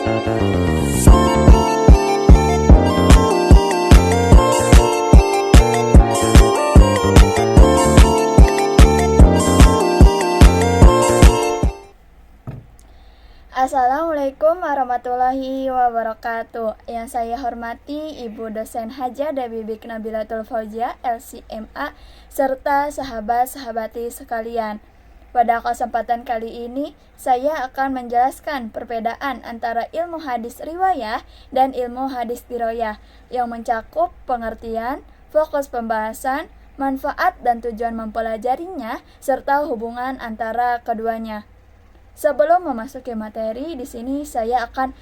Assalamualaikum warahmatullahi wabarakatuh. Yang saya hormati Ibu Dosen Hajah Bibik Nabilatul Fauzia, LCMA, serta sahabat-sahabati sekalian. Pada kesempatan kali ini, saya akan menjelaskan perbedaan antara ilmu hadis riwayah dan ilmu hadis diroyah yang mencakup pengertian, fokus pembahasan, manfaat dan tujuan mempelajarinya, serta hubungan antara keduanya. Sebelum memasuki materi, di sini saya akan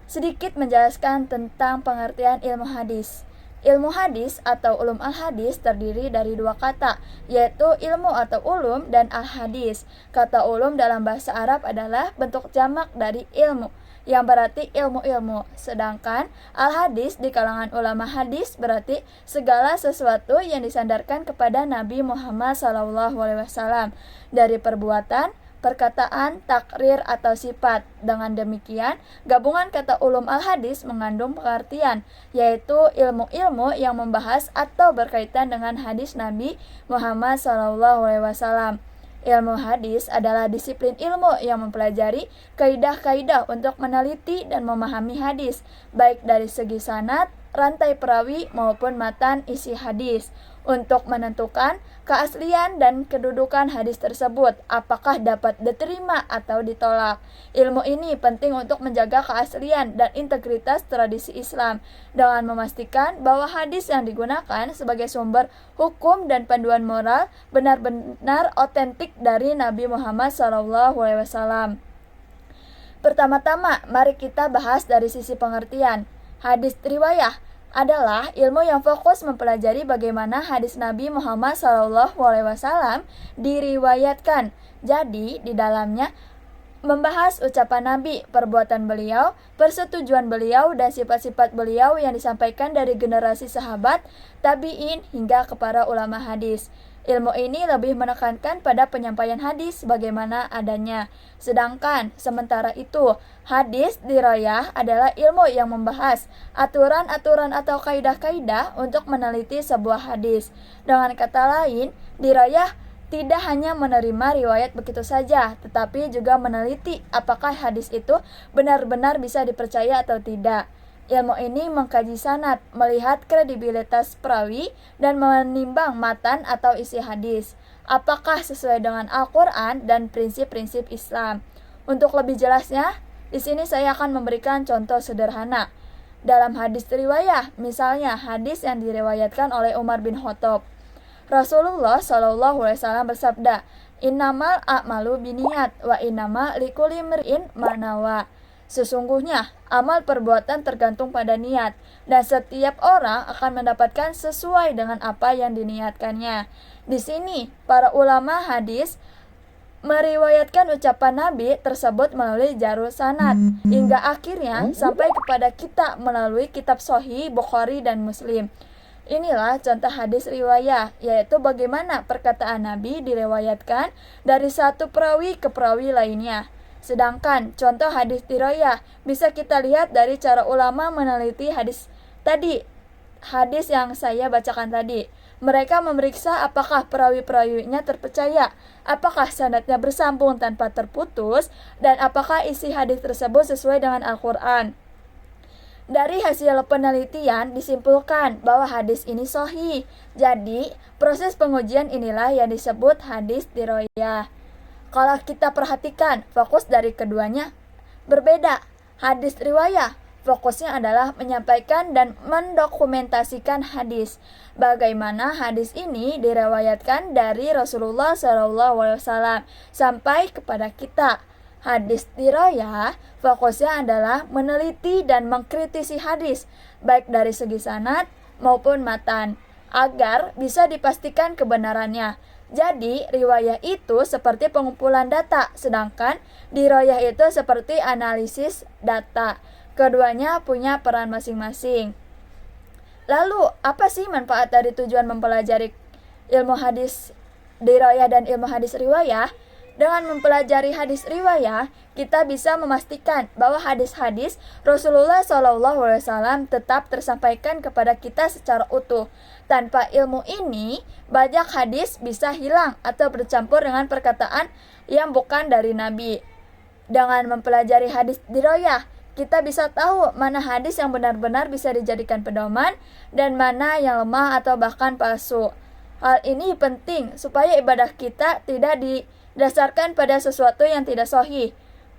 sedikit menjelaskan tentang pengertian ilmu hadis. Ilmu hadis atau ulum al-hadis terdiri dari dua kata, yaitu ilmu atau ulum dan al-hadis. Kata ulum dalam bahasa Arab adalah bentuk jamak dari ilmu, yang berarti ilmu-ilmu. Sedangkan al-hadis di kalangan ulama hadis berarti segala sesuatu yang disandarkan kepada Nabi Muhammad SAW dari perbuatan, perkataan, takrir, atau sifat. Dengan demikian, gabungan kata ulum al-hadis mengandung pengertian, yaitu ilmu-ilmu yang membahas atau berkaitan dengan hadis Nabi Muhammad SAW. Ilmu hadis adalah disiplin ilmu yang mempelajari kaidah-kaidah untuk meneliti dan memahami hadis, baik dari segi sanad, rantai perawi, maupun matan isi hadis, untuk menentukan keaslian dan kedudukan hadis tersebut, apakah dapat diterima atau ditolak. Ilmu ini penting untuk menjaga keaslian dan integritas tradisi Islam, dengan memastikan bahwa hadis yang digunakan sebagai sumber hukum dan panduan moral benar-benar otentik dari Nabi Muhammad SAW. Pertama-tama, mari kita bahas dari sisi pengertian. Hadis riwayah adalah ilmu yang fokus mempelajari bagaimana hadis Nabi Muhammad SAW diriwayatkan. Jadi, di dalamnya membahas ucapan Nabi, perbuatan beliau, persetujuan beliau, dan sifat-sifat beliau yang disampaikan dari generasi sahabat, tabi'in, hingga kepada ulama hadis. Ilmu ini lebih menekankan pada penyampaian hadis bagaimana adanya. Sedangkan sementara itu, hadis diroyah adalah ilmu yang membahas aturan-aturan atau kaidah-kaidah untuk meneliti sebuah hadis. Dengan kata lain, diroyah tidak hanya menerima riwayat begitu saja, tetapi juga meneliti apakah hadis itu benar-benar bisa dipercaya atau tidak. Ilmu ini mengkaji sanad, melihat kredibilitas perawi, dan menimbang matan atau isi hadis, apakah sesuai dengan Al-Quran dan prinsip-prinsip Islam. Untuk lebih jelasnya, di sini saya akan memberikan contoh sederhana. Dalam hadis riwayah, misalnya hadis yang diriwayatkan oleh Umar bin Khattab, Rasulullah SAW bersabda, "Innamal a'malu biniyat wa innama likulli imri'in ma nawa." Sesungguhnya, amal perbuatan tergantung pada niat, dan setiap orang akan mendapatkan sesuai dengan apa yang diniatkannya. Di sini, para ulama hadis meriwayatkan ucapan Nabi tersebut melalui jalur sanad, hingga akhirnya sampai kepada kita melalui kitab Sahih Bukhari dan Muslim. Inilah contoh hadis riwayah, yaitu bagaimana perkataan Nabi diriwayatkan dari satu perawi ke perawi lainnya. Sedangkan contoh hadis diroyah bisa kita lihat dari cara ulama meneliti hadis tadi, hadis yang saya bacakan tadi. Mereka memeriksa apakah perawi-perawinya terpercaya, apakah sanadnya bersambung tanpa terputus, dan apakah isi hadis tersebut sesuai dengan Al-Quran. Dari hasil penelitian disimpulkan bahwa hadis ini sahih. Jadi, proses pengujian inilah yang disebut hadis diroyah. Kalau kita perhatikan, fokus dari keduanya berbeda. Hadis riwayah, fokusnya adalah menyampaikan dan mendokumentasikan hadis. Bagaimana hadis ini diriwayatkan dari Rasulullah SAW sampai kepada kita. Hadis diroyah, fokusnya adalah meneliti dan mengkritisi hadis, baik dari segi sanad maupun matan, agar bisa dipastikan kebenarannya. Jadi, riwayah itu seperti pengumpulan data, sedangkan diroyah itu seperti analisis data. Keduanya punya peran masing-masing. Lalu, apa sih manfaat dari tujuan mempelajari ilmu hadis diroyah dan ilmu hadis riwayah? Dengan mempelajari hadis riwayah, kita bisa memastikan bahwa hadis-hadis Rasulullah SAW tetap tersampaikan kepada kita secara utuh. Tanpa ilmu ini, banyak hadis bisa hilang atau bercampur dengan perkataan yang bukan dari Nabi. Dengan mempelajari hadis riwayah, kita bisa tahu mana hadis yang benar-benar bisa dijadikan pedoman dan mana yang lemah atau bahkan palsu. Hal ini penting supaya ibadah kita tidak didasarkan pada sesuatu yang tidak sahih.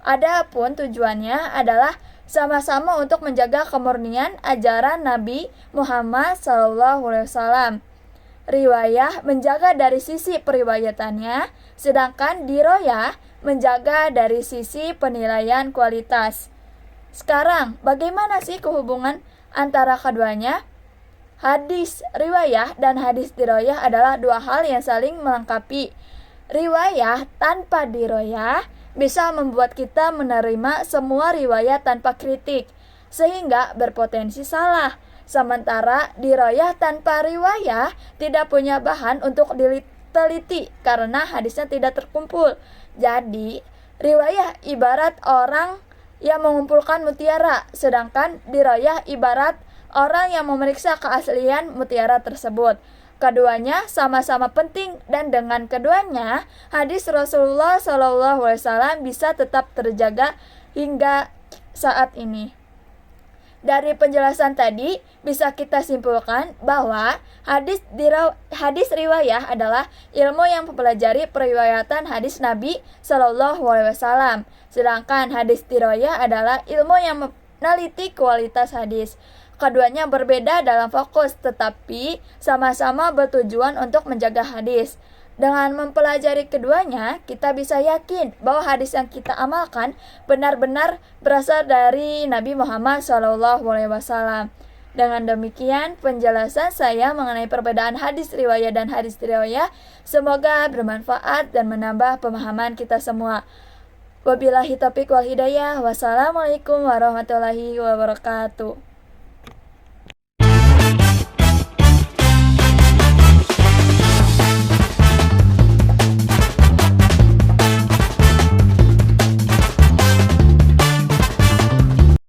Adapun tujuannya adalah sama-sama untuk menjaga kemurnian ajaran Nabi Muhammad SAW. Riwayah menjaga dari sisi periwayatannya, sedangkan diroyah menjaga dari sisi penilaian kualitas. Sekarang, bagaimana sih hubungan antara keduanya? Hadis riwayah dan hadis diroyah adalah dua hal yang saling melengkapi. Riwayah tanpa diroyah bisa membuat kita menerima semua riwayat tanpa kritik, sehingga berpotensi salah. Sementara diroyah tanpa riwayah tidak punya bahan untuk diteliti karena hadisnya tidak terkumpul. Jadi, riwayah ibarat orang yang mengumpulkan mutiara, sedangkan diroyah ibarat orang yang memeriksa keaslian mutiara tersebut. Keduanya sama-sama penting dan dengan keduanya hadis Rasulullah SAW bisa tetap terjaga hingga saat ini. Dari penjelasan tadi bisa kita simpulkan bahwa hadis riwayah adalah ilmu yang mempelajari periwayatan hadis Nabi SAW, sedangkan hadis riwayah adalah ilmu yang meneliti kualitas hadis. Keduanya berbeda dalam fokus, tetapi sama-sama bertujuan untuk menjaga hadis. Dengan mempelajari keduanya, kita bisa yakin bahwa hadis yang kita amalkan benar-benar berasal dari Nabi Muhammad SAW. Dengan demikian, penjelasan saya mengenai perbedaan hadis riwayah dan hadis riwayah semoga bermanfaat dan menambah pemahaman kita semua. Wabillahi taufiq wal hidayah. Wassalamualaikum warahmatullahi wabarakatuh.